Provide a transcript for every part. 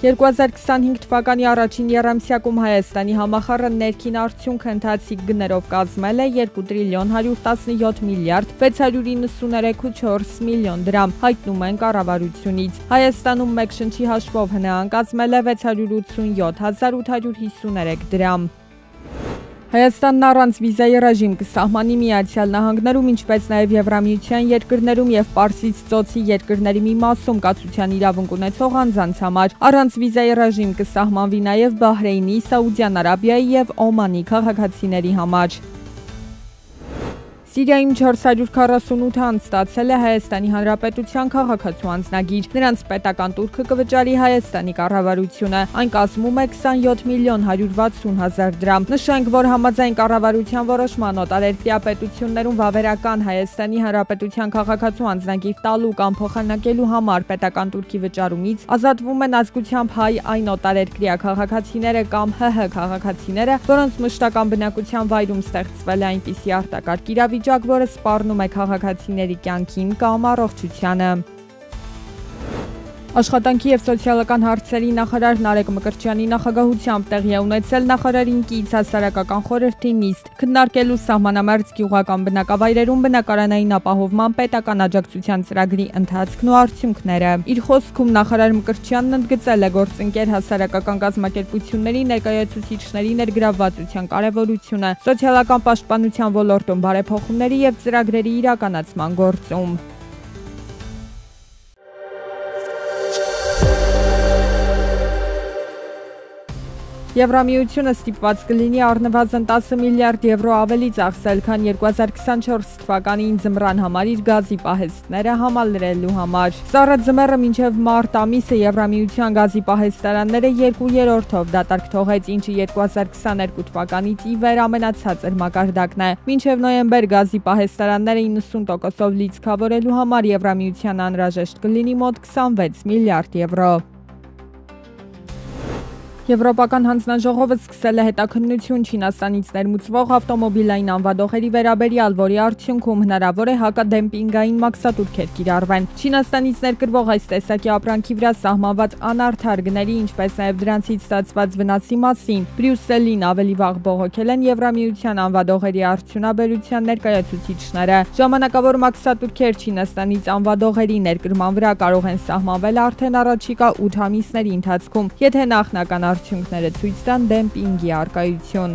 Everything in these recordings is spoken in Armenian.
2025 թվականի առաջին եռամսյակում Հայաստանի համախառն ներքին արդյունքը ընթացիկ գներով կազմել է 2 տրիլիոն 117 միլիարդ 693,4 միլիոն դրամ, հայտնում են կառավարությունից։ Հայաստանում մեկ շնչի հաշվով ՀՆԱ-ն կազմել է 687,853 դրամ։ Հայաստանն առանց վիզայի ռեժիմ կսահմանի Միացյալ Նահանգներում, ինչպես նաև Եվրամիության երկրներում և Պարսից ծոցի երկրների մի մասում կացության իրավունք ունեցող անձանց համար։ Առանց վիզայի ռեժիմ կսահմանվի նաև Բահրեյնի, Սաուդյան Արաբիայի և Օմանի քաղաքացիների համար։ Սիրիայում 448 անձ ստացել է Հայաստանի Հանրապետության քաղաքացու անձնագիր։ Նրանց պետական տուրքը կվճարի Հայաստանի կառավարությունը։ Այն կազմում է 27 միլիոն 160 հազար դրամ։ Նշենք, որ համաձայն կառավարության որոշման օտարերկրյա պետություններում վավերական Հայաստանի Հանրապետության քաղաքացու անձնագիր տալու կամ փոխանակելու համար պետական տուրքի վճարումից ազատվում են ազգությամբ հայ այն օտարերկրյա քաղաքացիները կամ ՀՀ քաղաքացիները, որոնց մշտական բնակության վայրում ստեղծվել է այնպիսի արտակարգ իրավիճակ, որը սպառնում է քաղաքացիների կյանքին կամ առողջությանը։ Աշխատանքի և սոցիալական հարցերի նախարար Նարեկ Մկրտչյանի նախագահությամբ տեղի է ունեցել նախարարին կից հասարակական խորհրդի նիստ, քննարկելու սահմանամերձ գյուղական բնակավայրերում բնակարանային ապահովման պետական աջակցության ծրագրի ընթացքն ու արդյունքները։ Իր խոսքում նախարար Մկրտչյանն ընդգծել է գործընկեր հասարակական կազմակերպությունների ներկայացուցիչների ներգրավվածության կարևորությունը սոցիալական պաշտպանության ոլորտում բարեփոխումների և ծրագրերի իրականացման գործում։ Եվրամիությունը ստիպված կլինի առնվազն 10 միլիարդ եվրո ավելի ծախսել, քան 2024 թվականին ձմռան համար իր գազի պահեստները համալրելու համար։ Սառը ձմեռը մինչև մարտ ամիսը Եվրամիության գազի պահեստարանները 2/3-ով դատարկ թողեց, ինչը 2022 թվականից ի վեր ամենացածր մակարդակն է։ Մինչև նոյեմբեր գազի պահեստարանները 90%-ով լիցքավորելու համար Եվրամիության անհրաժեշտ կլինի մոտ 26 միլիարդ եվրո։ Եվրոպական հանձնաժողովը սկսել է հետաքննություն Չինաստանից ներմուծվող ավտոմոբիլային անվադողերի վերաբերյալ, որի արդյունքում հնարավոր է հակադեմպինգային մաքսատուրքեր կիրառվեն։ Չինաստանից ներկրվող այս տեսակի ապրանքի վրա սահմանված անարդար գների, ինչպես նաև դրանցից ստացված վնասի մասին Բրյուսելին ավելի վաղ բողոքել են Եվրամիության անվադողերի արդյունաբերության ներկայացուցիչները։ Ժամանակավոր մաքսատուրքեր Չինաստանից անվադողերի ներկրման վրա կարող են սահմանվել արդեն առաջիկա 8 ամիսների ընթացքում, եթե նախնական արդյունքները ցույց տան դեմպինգի առկայություն։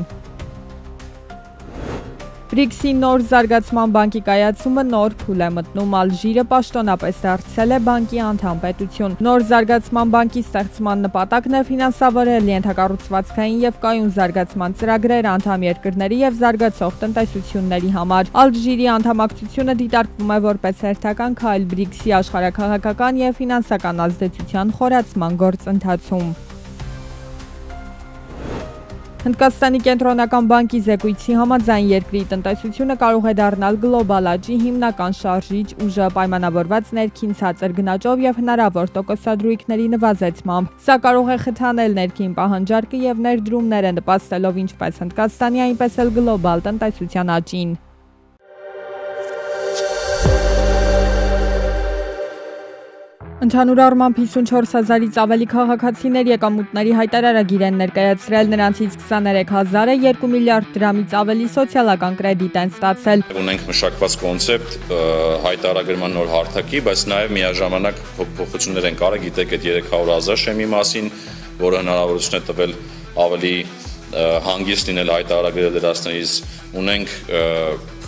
BRICS-ի նոր զարգացման բանկի կայացումը նոր փուլ է մտնում։ Ալժիրը պաշտոնապես դարձել է բանկի անդամ պետություն։ Նոր զարգացման բանկի ստեղծման նպատակն է ֆինանսավորել ենթակառուցվածքային և կայուն զարգացման ծրագրեր անդամ երկրների և զարգացող տնտեսությունների համար։ Ալժիրի անդամակցությունը դիտարկվում է որպես հերթական քայլ BRICS-ի աշխարհաքաղաքական և ֆինանսական ազդեցության խորացման գործընթացում։ Հնդկաստանի կենտրոնական բանկի զեկույցի համաձայն երկրի տնտեսությունը կարող է դառնալ գլոբալ աճի հիմնական շարժիչ ուժը պայմանավորված ներքին ցածր գնաճով և հնարավոր տոկոսադրույքների նվազեցմամբ։ Սա կարող է խթանել ներքին պահանջարկը և ներդրումները, նպաստելով ինչպես Հնդկաստանի, այնպես էլ գլոբալ տնտեսության աճին։ Ընդհանուր առմամբ 54,000-ից ավելի քաղաքացիներ եկամուտների հայտարարագիր են ներկայացրել, նրանցից 23,000-ը 2 միլիարդ դրամից ավելի սոցիալական կրեդիտ են ստացել։ Ունենք մշակված կոնցեպտ հայտարարագրման նոր հարթակի, բայց նաև միաժամանակ փոփոխություններ են կարել, գիտեք, այդ 300,000 շեմի մասին, որը հնարավորություն է տվել ավելի հանգիստ լինել հայտարարագրերը դրածներից, ունենք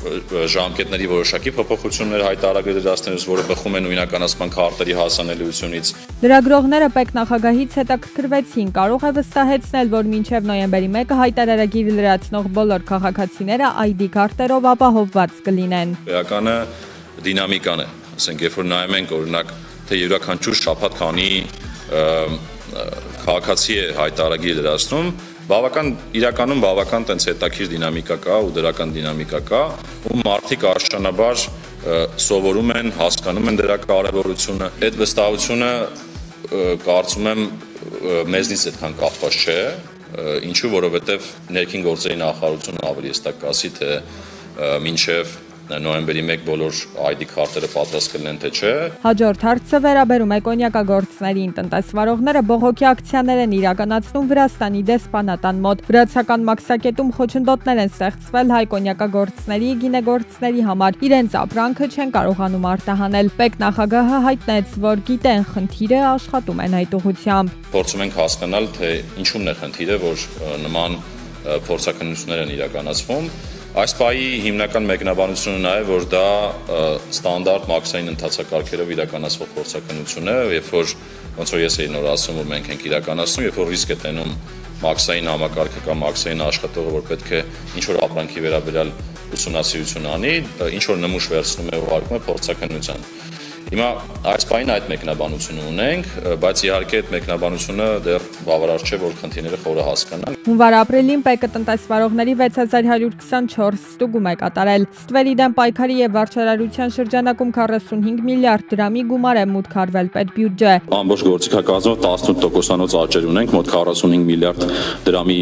ժամկետների որոշակի փոփոխություններ հայտարարագրերը դրածներից, որը բխում են նույնականացման քարտերի հասանելիությունից։ Լրագրողները ՊԵԿ նախագահից հետաքրքրվեցին, կարող է վստահեցնել, որ մինչև նոյեմբերի 1-ը հայտարարագիր լրացնող բոլոր քաղաքացիները ID քարտերով ապահովված կլինեն։ Էականը դինամիկան է, ասենք, երբ որ նայում ենք օրինակ, թե յուրաքանչյուր շաբաթ քանի քաղաքացի է հայտարարագիր լրացնում, իրականում բավական տենց հետաքրքիր դինամիկա կա ու դրական դինամիկա կա, ու մարդիկ արժանաբար սովորում են, հասկանում են դրա կարևորությունը։ Այդ վստահությունը կարծում եմ մեզնից այդքան կախված չէ, ինչու, որովհետև ներքին գործերի նախարարությունը ավելի հստակ կասի, թե մինչև նոյեմբերի 1 բոլոր ID քարտերը պատրաստ կլինեն թե չէ։ Հաջորդ հարցը վերաբերում է կոնյակագործներին։ Տնտեսվարողները բողոքի ակցիաներ են իրականացնում Վրաստանի դեսպանատան մոտ։ Վրացական մաքսակետում խոչընդոտներ են ստեղծվել հայ կոնյակագործների, գինեգործների համար։ Իրենց ապրանքը չեն կարողանում արտահանել։ Պեկ նախագահը հայտնեց, որ գիտեն խնդիրը, աշխատում են այդ ուղղությամբ։ Փորձում ենք հասկանալ, թե ինչումն է խնդիրը, որ նման փորձաքննություններ են իրականացվում։ Այս պահի հիմնական մեկնաբանությունը նա է, որ դա ստանդարտ մաքսային ընթացակարգերով իրականացվող փորձաքննություն է, երբ որ ոնց որ ես էի նոր ասում, որ մենք ենք իրականացնում, երբ որ ռիսկ է տենում մաքսային համակարգը կամ մաքսային աշխատողը, որ պետք է ինչ-որ ապրանքի վերաբերյալ ուսումնասիրություն անի, ինչ-որ նմուշ վերցնում է ուղարկում է փորձաքննության։ Հիմա այս պահին այդ մեկնաբանությունը ունենք, բայց իհարկե այդ մեկնաբանությունը դեռ բավարար չէ, որ խնդիրները խորը հասկանան։ Հունվար-ապրիլին ՊԵԿ-ը տնտեսվարողների 6124 ստուգում է կատարել։ Ստվերի դեմ պայքարի եւ վարչարարության շրջանակում 45 միլիարդ դրամի գումար է մուտք արվել պետբյուջե։ Ամբողջ գործիքակազմով 18%-անոց աճեր ունենք, մոտ 45 միլիարդ դրամի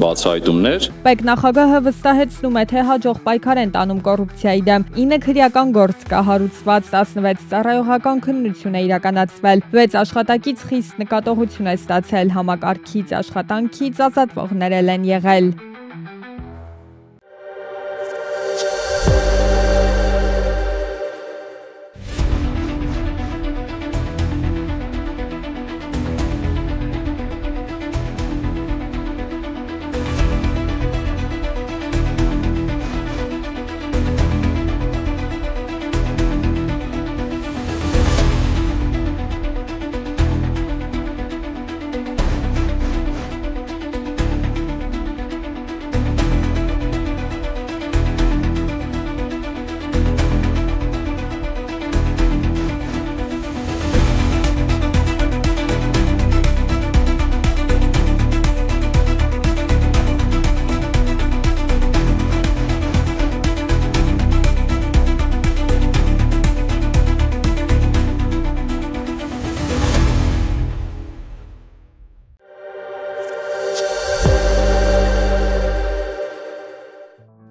բացահայտումներ։ ՊԵԿ նախագահը վստահեցնում է, թե հաջող պայքար են տանում կոռուպցիայի դեմ։ 9 քրեական գործ կա հարուցված, 16 ծառայողական քննություն է իրականացվել, 6 աշխատակից խիստ նկատողություն է ստացել, համակարգից աշխատանքից ազատվողներ են եղել։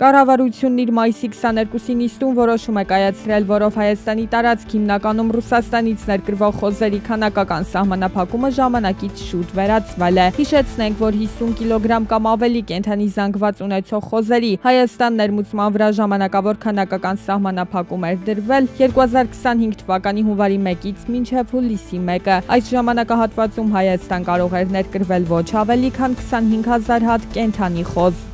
Կառավարությունն իր մայիսի 22-ի նիստում որոշում է կայացրել, որով Հայաստանի տարածք հիմնականում Ռուսաստանից ներկրվող խոզերի քանակական սահմանափակումը ժամանակից շուտ վերացվել է։ Հիշեցնենք, որ 50 կիլոգրամ կամ ավելի կենդանի զանգված ունեցող խոզերի Հայաստան ներմուծման վրա ժամանակավոր քանակական սահմանափակում էր դրվել 2025 թվականի հունվարի 1-ից մինչև հուլիսի 1-ը։ Այս ժամանակահատվածում Հայաստան կարող էր ներկրվել ոչ ավելի քան 25,000 հատ կենդանի խոզ։